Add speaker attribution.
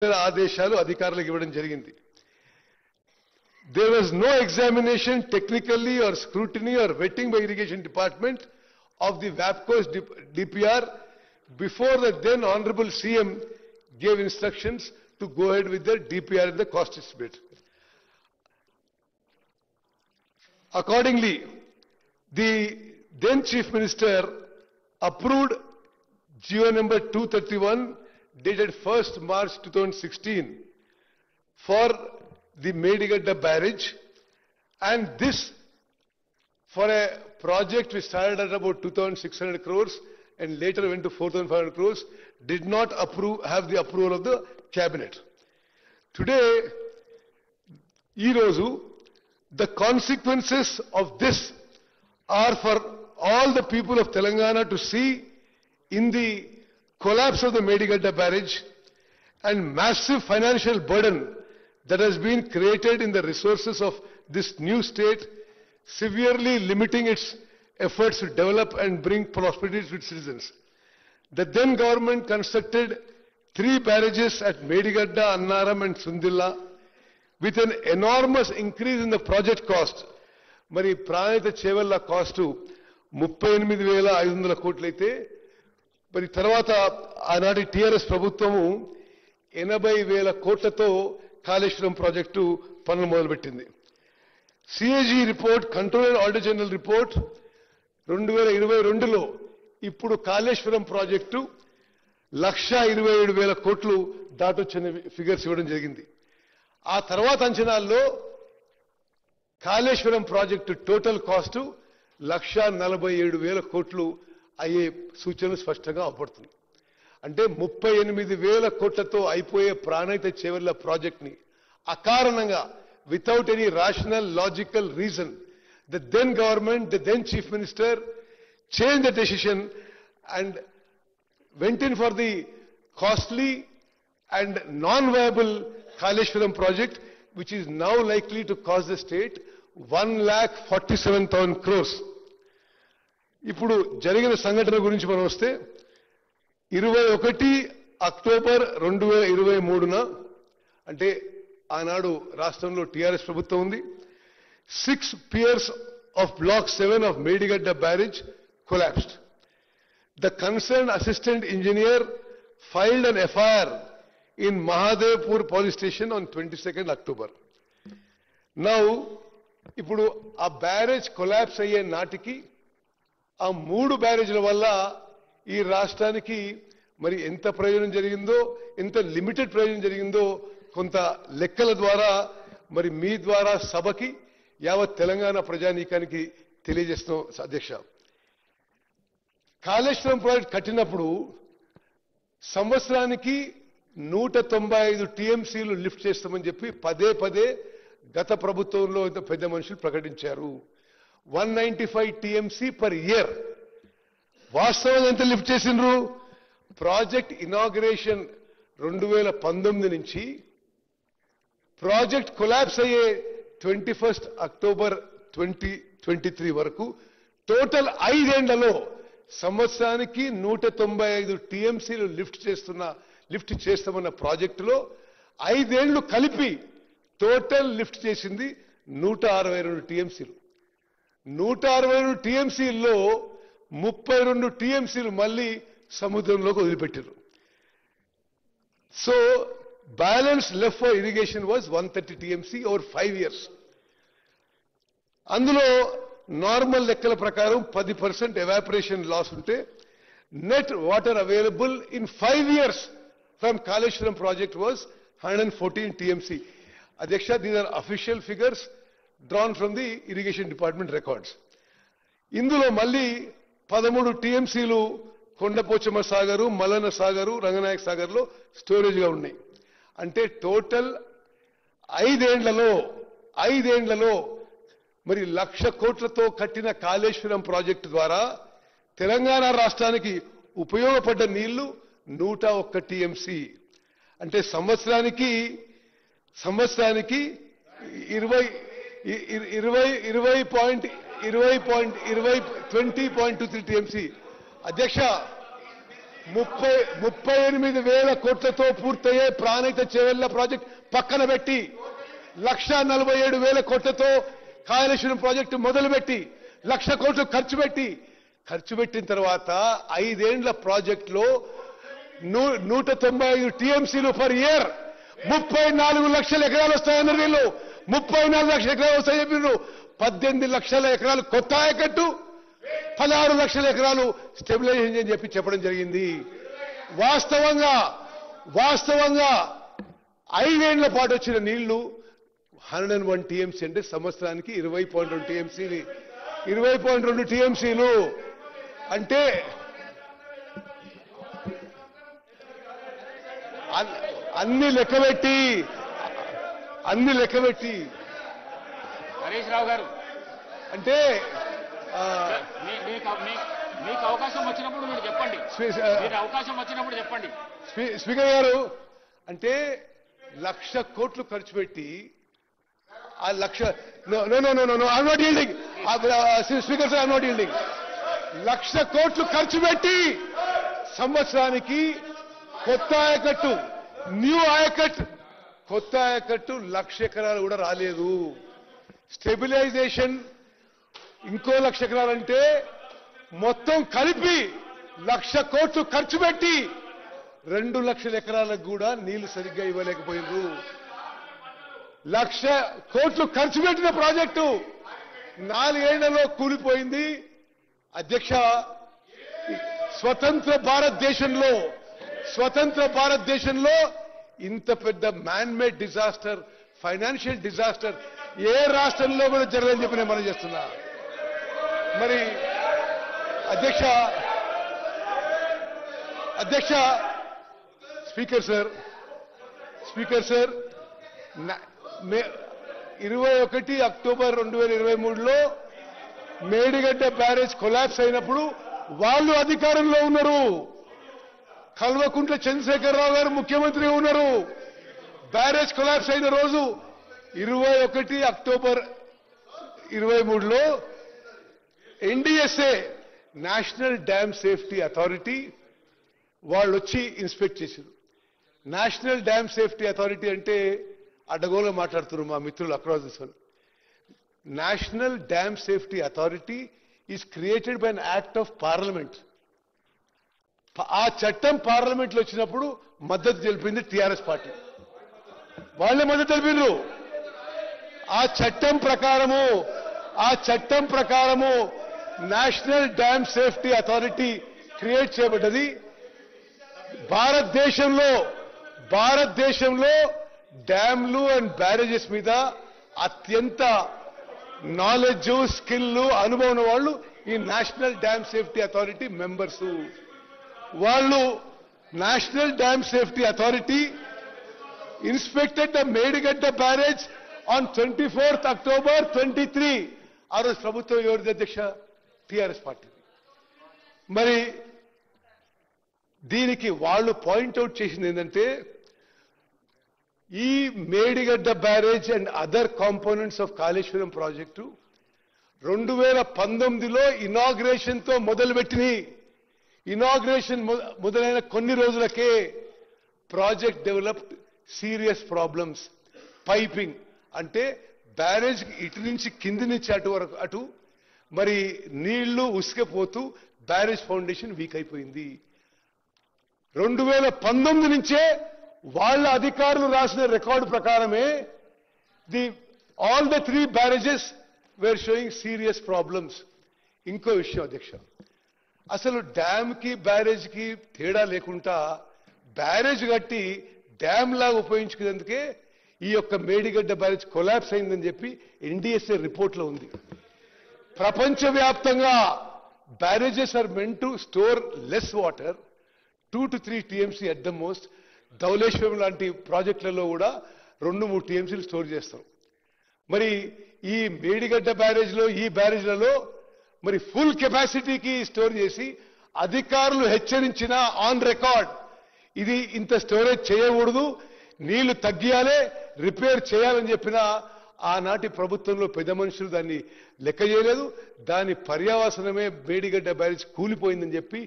Speaker 1: ఆదేశాలు అధికారులకు ఇవ్వడం జరిగింది. There was no examination technically or scrutiny or vetting by irrigation department of the WAPCO's DPR before the then Honorable CM gave instructions to go ahead with the DPR and the cost estimate. Accordingly, the then Chief Minister approved GO number 231 dated 1st March 2016 for the Medigadda barrage, and this for a project which started at about 2,600 crores and later went to 4,500 crores did not have the approval of the cabinet. Today, the consequences of this are for all the people of Telangana to see in the collapse of the Medigadda barrage and massive financial burden that has been created in the resources of this new state, severely limiting its efforts to develop and bring prosperity to its citizens. The then government constructed 3 barrages at Medigadda, Annaram and Sundilla with an enormous increase in the project cost. Mari Pranita Chevalla cost 38,500 కోట్లయితే మరి తర్వాత ఆనాటి TRS ప్రభుత్వము 80,000 కోట్లతో Kaleshwaram project పనులు మొదలుపెట్టింది. CAG report, controller auditor general report 2022లో ఇప్పుడు Kaleshwaram project 1,27,000 కోట్లు దాటొచ్చిన ఫిగర్స్ ఇవ్వడం జరిగింది. ఆ తర్వాత అంచనాల్లో కాళేశ్వరం ప్రాజెక్టు టోటల్ కాస్ట్ 1,47,000 కోట్లు అయ్యే సూచనలు స్పష్టంగా అవపడుతుంది. అంటే 38,000 కోట్లతో అయిపోయే ప్రాణహిత చేవెళ్ల ప్రాజెక్ట్ ని అకారణంగా without any rational logical reason the then government, the then chief minister change the decision and went in for the costly and non-viable Kaleshwaram project, which is now likely to cost the state 1,47,000 crores. ఇప్పుడు జరిగిన సంఘటన గురించి మనం వస్తే 21 October 2023న అంటే ఆనాడు రాష్ట్రంలో TRS ప్రభుత్వం ఉంది. 6 piers of block 7 of Medigadda barrage collapsed. The concerned assistant engineer filed an FIR in Mahadevpur police station on 22nd October. Now, ఇప్పుడు ఆ బ్యారేజ్ కొలాప్స్ అయ్యే నాటికి ఆ 3 బ్యారేజ్ల వల్ల ఈ రాష్ట్రానికి మరి ఎంత ప్రయోజనం జరిగిందో, ఎంత లిమిటెడ్ ప్రయోజనం జరిగిందో కొంత లెక్కల ద్వారా మరి మీ ద్వారా సభకి యావత్ తెలంగాణ ప్రజానీకానికి తెలియజేస్తున్నాం. అధ్యక్ష, కాళేశ్వరం ప్రాజెక్ట్ కట్టినప్పుడు సంవత్సరానికి 195 టీఎంసీలు లిఫ్ట్ చేస్తామని చెప్పి పదే పదే గత ప్రభుత్వంలో పెద్ద మనుషులు ప్రకటించారు. 195 టీఎంసీ పర్ ఇయర్. వాస్తవం ఎంత లిఫ్ట్ చేసిండ్రు? ప్రాజెక్ట్ ఇనాగ్రేషన్ 2019 నుంచి ప్రాజెక్ట్ కొలాప్స్ అయ్యే 21 అక్టోబర్ 2023 వరకు టోటల్ 5 ఏళ్లలో సంవత్సరానికి 195 టీఎంసీలు లిఫ్ట్ చేస్తామన్న ప్రాజెక్టులో 5 ఏళ్లు కలిపి టోటల్ లిఫ్ట్ చేసింది 162 టీఎంసీలు. 162 టీఎంసీల్లో 32 టీఎంసీలు మళ్ళీ సముద్రంలోకి వదిలిపెట్టారు. So balance left for irrigation was 130 TMC over 5 years. అందులో నార్మల్ లెక్కల ప్రకారం 10% ఎవాపరేషన్ లాస్ ఉంటే net water available in 5 years from Kaleshwaram project was 114 TMC. అధ్యక్ష, these are official figures drawn from the irrigation department records. ఇందులో మళ్ళీ 13 టీఎంసీలు కొండపోచమ్మ సాగరు, మల్లన్న సాగరు, రంగనాయక సాగర్లో స్టోరేజ్గా ఉన్నాయి. అంటే టోటల్ 5 ఏళ్లలో మరి 1,00,000 కోట్లతో కట్టిన కాళేశ్వరం ప్రాజెక్టు ద్వారా తెలంగాణ రాష్ట్రానికి ఉపయోగపడ్డ నీళ్లు 101 టీఎంసీ. అంటే సంవత్సరానికి 20.23 టీఎంసీ. అధ్యక్ష, 38,000 కోట్లతో పూర్తయ్యే ప్రాణహిత చేవెళ్ల ప్రాజెక్ట్ పక్కన పెట్టి 1,47,000 కోట్లతో కాళేశ్వరం ప్రాజెక్టు మొదలుపెట్టి 1,00,000 కోట్లు ఖర్చు పెట్టిన తర్వాత 5 ఏళ్ల ప్రాజెక్టులో 195 టీఎంసీలు పర్ ఇయర్ 34 లక్షల ఎకరాలు వస్తాయన్నారు వీళ్ళు. 34 లక్షల ఎకరాలు వస్తాయని చెప్పారు. 18 లక్షల ఎకరాలు కొత్త ఆయకట్టు, 16 లక్షల ఎకరాలు స్టెబిలైజేషన్ అని చెప్పడం జరిగింది. వాస్తవంగా 5 ఏళ్ల పాటు వచ్చిన నీళ్లు 101 టీఎంసీ అంటే సంవత్సరానికి 20.2 టీఎంసీని 20.2 టీఎంసీలు అంటే అన్ని లెక్కబెట్టి
Speaker 2: హరీష్ రావు గారు
Speaker 1: అంటే
Speaker 2: మీకు అవకాశం వచ్చినప్పుడు మీరు చెప్పండి. అవకాశం వచ్చినప్పుడు చెప్పండి.
Speaker 1: స్పీకర్ గారు అంటే 1,00,000 కోట్లు ఖర్చు పెట్టి ఆ 1,00,000 స్పీకర్ సార్, 1,00,000 కోట్లు ఖర్చు పెట్టి సంవత్సరానికి కొత్త ఆయకట్టు, న్యూ ఆయకట్టు, కొత్త ఆయకట్టు 1,00,000 ఎకరాలు కూడా రాలేదు. స్టెబిలైజేషన్ ఇంకో 1,00,000 ఎకరాలంటే మొత్తం కలిపి 1,00,000 కోట్లు ఖర్చు పెట్టి 2 లక్షల ఎకరాలకు కూడా నీళ్లు సరిగ్గా ఇవ్వలేకపోయినారు. 1,00,000 కోట్లు ఖర్చు పెట్టిన ప్రాజెక్టు 4 ఏళ్లలో కూలిపోయింది. అధ్యక్ష, స్వతంత్ర భారతదేశంలో ఇంత పెద్ద man made disaster, financial disaster ఏ రాష్ట్రంలో కూడా జరగదని చెప్పి నేను మనం చేస్తున్నా. మరి అధ్యక్ష స్పీకర్ సార్ 21 అక్టోబర్ 2023లో మేడిగడ్డ బ్యారేజ్ కొలాప్స్ అయినప్పుడు వాళ్ళు అధికారంలో ఉన్నారు. కల్వకుంట్ల చంద్రశేఖరరావు గారు ముఖ్యమంత్రిగా ఉన్నారు. బ్యారేజ్ కొలాప్స్ అయిన రోజు 21 అక్టోబర్ 2023లో NDSA national dam safety authority వాళ్ళు వచ్చి ఇన్స్పెక్ట్ చేశారు. నేషనల్ డ్యామ్ సేఫ్టీ అథారిటీ అంటే అడ్డగోలు మాట్లాడుతున్నారు మా మిత్రులు across this world. National dam safety authority is created by an act of parliament. ఆ చట్టం పార్లమెంట్ లో వచ్చినప్పుడు మద్దతు తెలిపింది టీఆర్ఎస్ పార్టీ, వాళ్ళే మద్దతు తెలిపారు. ఆ చట్టం ప్రకారము national dam safety authority create చేయబడ్డది. భారతదేశంలో డ్యామ్లు అండ్ బ్యారేజెస్ మీద అత్యంత నాలెడ్జ్, స్కిల్, అనుభవం వాళ్ళు ఈ national dam safety authority members. వాళ్ళు national dam safety authority inspected the Medigadda barrage on 24 October 23. ఆ రోజు ప్రభుత్వం ఎవరిది అధ్యక్ష? TRS party. మరి దీనికి వాళ్ళు పాయింట్అవుట్ చేసింది ఏంటంటే ఈ Medigadda barrage and other components of Kaleshwaram project 2019లో ఇనాగ్రేషన్ తో మొదలుపెట్టినాయి. ఇనాగ్రేషన్ మొదలైన కొన్ని రోజులకే project developed serious problems. Piping అంటే బ్యారేజ్ ఇటు నుంచి కింది నుంచి అటు మరి నీళ్లు ఉసుకపోతూ బ్యారేజ్ ఫౌండేషన్ వీక్ అయిపోయింది. 2019 నుంచే వాళ్ళ అధికారులు రాసిన రికార్డు ప్రకారమే all the 3 barrages were showing serious problems. ఇంకో విషయం అధ్యక్ష, అసలు డ్యామ్ కి బ్యారేజ్ కి తేడా లేకుండా బ్యారేజ్ కట్టి డ్యామ్ లాగా ఉపయోగించుకునేందుకే ఈ యొక్క మేడిగడ్డ బ్యారేజ్ కొలాప్స్ అయిందని చెప్పి ఎన్డీఎస్ఏ రిపోర్ట్లో ఉంది. ప్రపంచవ్యాప్తంగా barrages are meant to store less water, 2 to 3 TMC at the most. Dowleswaram లాంటి ప్రాజెక్టులలో కూడా 2-3 టీఎంసీలు స్టోర్ చేస్తాం. మరి ఈ మేడిగడ్డ బ్యారేజ్లో ఈ బ్యారేజ్లలో మరి ఫుల్ కెపాసిటీకి స్టోర్ చేసి అధికారులు హెచ్చరించిన ఆన్ రికార్డ్ ఇది ఇంత స్టోరేజ్ చేయకూడదు, నీళ్లు తగ్గియాలే, రిపేర్ చేయాలని చెప్పిన ఆనాటి ప్రభుత్వంలో పెద్ద మనుషులు దాన్ని లెక్క చేయలేదు. దాని పర్యావసనమే మేడిగడ్డ బ్యారేజ్ కూలిపోయిందని చెప్పి